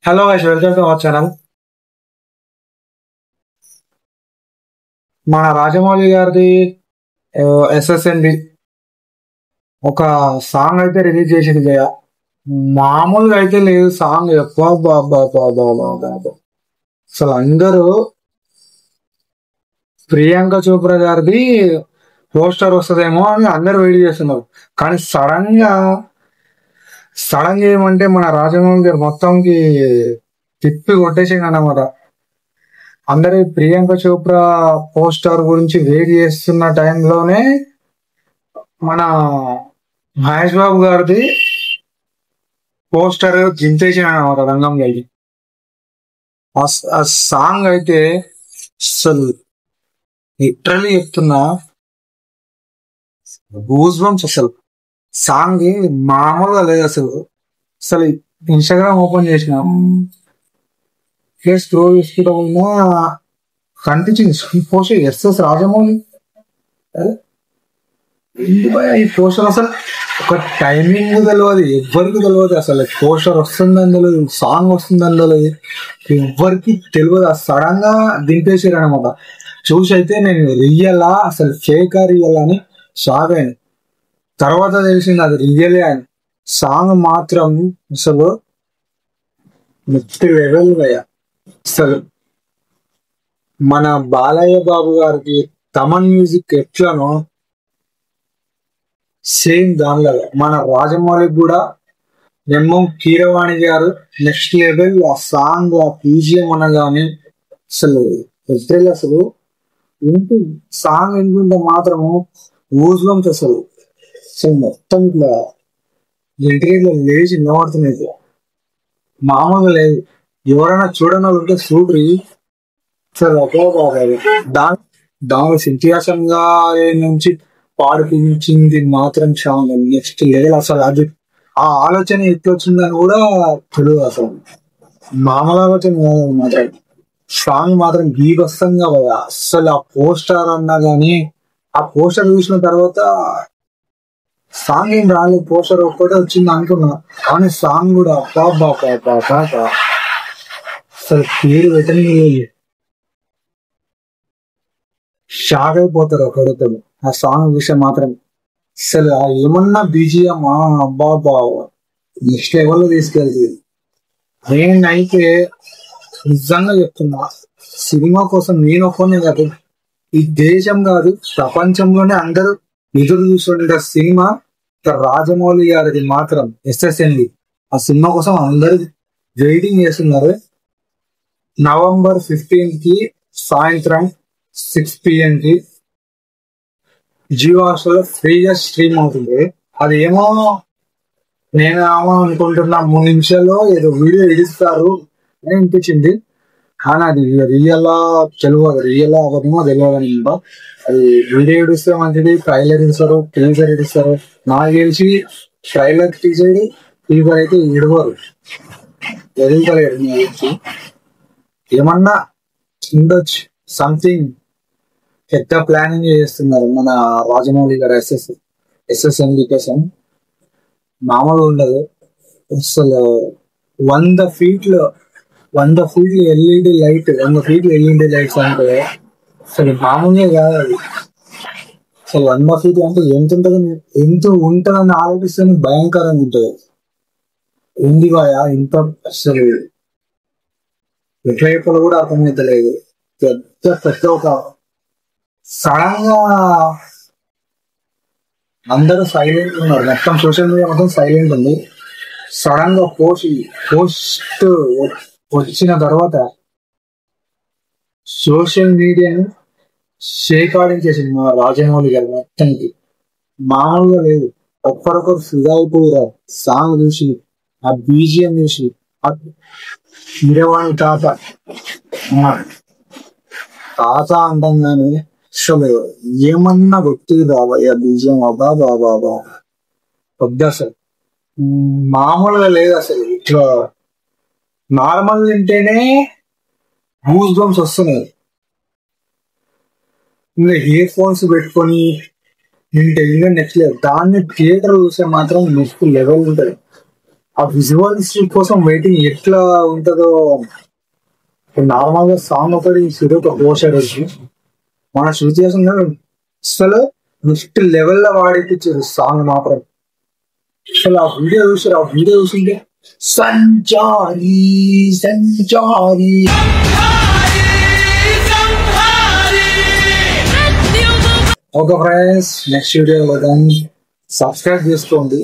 Hello guys, welcome to our channel. మన రాజమౌళి గారిది ఎస్ఎస్ఎన్డి ఒక సాంగ్ అయితే రిలీజ్ చేసింది జయ. మామూలుగా అయితే లేదు సాంగ్. ఎక్కువ అసలు అందరూ ప్రియాంక చోప్రా గారిది పోస్టర్ వస్తుందేమో అని అందరూ వెయిట్ చేస్తున్నారు. కానీ సడన్ గా ఏమంటే మన రాజమౌళి గారు మొత్తంకి తిప్పి కొట్టేసింది అన్నమాట. అందరూ ప్రియాంక చోప్రా పోస్టర్ గురించి వెయిట్ చేస్తున్న టైంలోనే మన మహేష్ బాబు గారిది పోస్టర్ జింతేసిన అనమాట రంగంలో. ఆ సాంగ్ అయితే అసలు లిటరలీ చెప్తున్నా, గూస్ బంప్స్. అసలు సాంగ్ మామూలుగా లేదు. అసలు ఇన్స్టాగ్రామ్ ఓపెన్ చేసిన స్క్రోల్ చేసుకుంటా కనిపించింది పోస్టర్ ఎస్ఎస్ రాజమౌళి. ఈ పోస్టర్ అసలు ఒక టైమింగ్ తెలియదు, ఎవ్వరికి తెలియదు. అసలు పోస్టర్ వస్తుందని తెలియదు, సాంగ్ వస్తుందని తెలియదు, ఎవ్వరికి తెలియదు. సడన్ గా దింపేసారు అనమాట. చూసి అయితే నేను రియలా అసలు ఫేకా రియల్ అని షాక్ అయ్యాను. తర్వాత తెలిసింది అది రియలే అని. సాంగ్ మాత్రం అసలు నెక్స్ట్ లెవెల్ అయ్యా. అసలు మన బాలయ్య బాబు గారికి తమన్ మ్యూజిక్ ఎట్లనో సేమ్ దానిలో మన రాజమౌళికి కూడా నెమ్మం కీరవాణి గారు నెక్స్ట్ లెవెల్. ఆ సాంగ్, ఆ పీజిఎం అనగానే అసలు ఎట్రెల్ అసలు సాంగ్ వింటుంటే మాత్రము ఊజ్వం అసలు మొత్తం ఇట్లా ఇంటిలో లేచి నిలబడుతున్నది. మామూలుగా లేదు. ఎవరైనా చూడని వాళ్ళు ఉంటే చూడ్రి. అసలు దాని సిట్యుయేషన్ గా నుంచి పాడిపించింది మాత్రం చాలా నెక్స్ట్ లెవెల్. అసలు అది ఆ ఆలోచన ఎట్లా వచ్చిందని కూడా తెలియదు. అసలు మామూలు ఆలోచన కాదు. మాత్రం సాంగ్ మాత్రం బీభత్సంగా అసలు ఆ పోస్టర్ అన్నా గానీ, ఆ పోస్టర్ చూసిన తర్వాత సాంగ్ ఏం రాలేదు, పోస్టర్ ఒక్కటే వచ్చింది అనుకున్నా. కానీ సాంగ్ కూడా అసలు పేరు పెట్టని షాక్ అయిపోతారు ఒకరితో ఆ సాంగ్ విషయం మాత్రం. అసలు ఏమన్నా బీజిఎం అబ్బా నెక్స్ట్ లెవెల్ లో తీసుకెళ్తుంది. నేనైతే నిజంగా చెప్తున్నా, సినిమా కోసం నేను ఒక్కనే కాదు, ఈ దేశం కాదు ప్రపంచంలోనే అందరూ ఎదురు చూస్తుండే సినిమా రాజమౌళి గారిది మాత్రం ఎస్ఎస్ఎన్డి. ఆ సినిమా కోసం అందరూ వెయిటింగ్ చేస్తున్నారు. November 15th కి సాయంత్రం 6 PM కి జియో హాట్స్టార్ ఫ్రీగా స్ట్రీమ్ అవుతుంది. అది ఏమో నేను అనుకుంటున్నా 3 నిమిషాల్లో ఏదో వీడియో ఎడిస్తారు అని అనిపించింది. కానీ అది రియల్లా తెలియదు, రియల్లా అవదేమో తెలియదు అని. అది వీడియో ఎడిస్తే మంచిది, ట్రైలర్ ఇస్తారు, టీజర్ ఎడిస్తారు. నాకు తెలిసి ట్రైలర్ టీజర్ అయితే ఇడవరు, ఎదుగుతలేరు. ఏమన్నా ఉండొచ్చు, సంథింగ్ పెద్ద ప్లానింగ్ చేస్తున్నారు మన రాజమౌళి గారు ఎస్ఎస్ఎన్డి కోసం. మామూలు ఉండదు అసలు. 100 ఫీట్లు ఎల్ఈడి లైట్, 100 ఫీట్లు ఎల్ఈడి లైట్స్ అంటే అసలు మామూలుగా కాదు అది. అసలు 100 ఫీట్లు అంటే ఎంత ఉంటుందని ఆలోచిస్తే భయంకరంగా ఉంటుంది. ఇంత అసలు ఎట్లా చెప్పాలో కూడా అర్థమవుతలేదు. పెద్ద ఒక సడన్ గా అందరూ సైలెంట్ ఉన్నారు, మొత్తం సోషల్ మీడియా మొత్తం సైలెంట్ ఉంది. సడన్ గా పోస్ట్ వచ్చిన తర్వాత సోషల్ మీడియాను షేక్ ఆడించేసింది మా రాజమౌళి గారు మొత్తానికి. మామూలుగా లేదు. ఒక్కరొకరు ఫిదా అయిపోయారు సాంగ్ చూసి, ఆ బీజిఎం చూసి. కీరవాణి తాత అంటాం కానీ అసలు ఏమన్నా కొట్టేది బాబాయ్ బీజిఎం. బాబా వద్దు అసలు, మామూలుగా లేదు. అసలు ఇట్లా నార్మల్ వింటేనే గూస్ బంప్స్ వస్తున్నాయి. ఇంకా ఇయర్ ఫోన్స్ పెట్టుకొని వింటే ఇంకా నెక్స్ట్ లెవెల్. దాన్ని థియేటర్ చూస్తే మాత్రం నెక్స్ట్ లెవెల్ ఉంటుంది. ఆ విజువల్స్ కోసం వెయిటింగ్ ఎట్లా ఉంటుందో. నార్మల్ గా సాంగ్ ఒకటి ఒక పోస్టర్ వచ్చి మన షూట్ చేసిన అసలు నెక్స్ట్ లెవెల్ లో వాడిపించారు సాంగ్ మాత్రం. అసలు ఆ వీడియో చూసింటే Sanchari Sanchari. Okay friends, next video subscribe చేసుకోండి.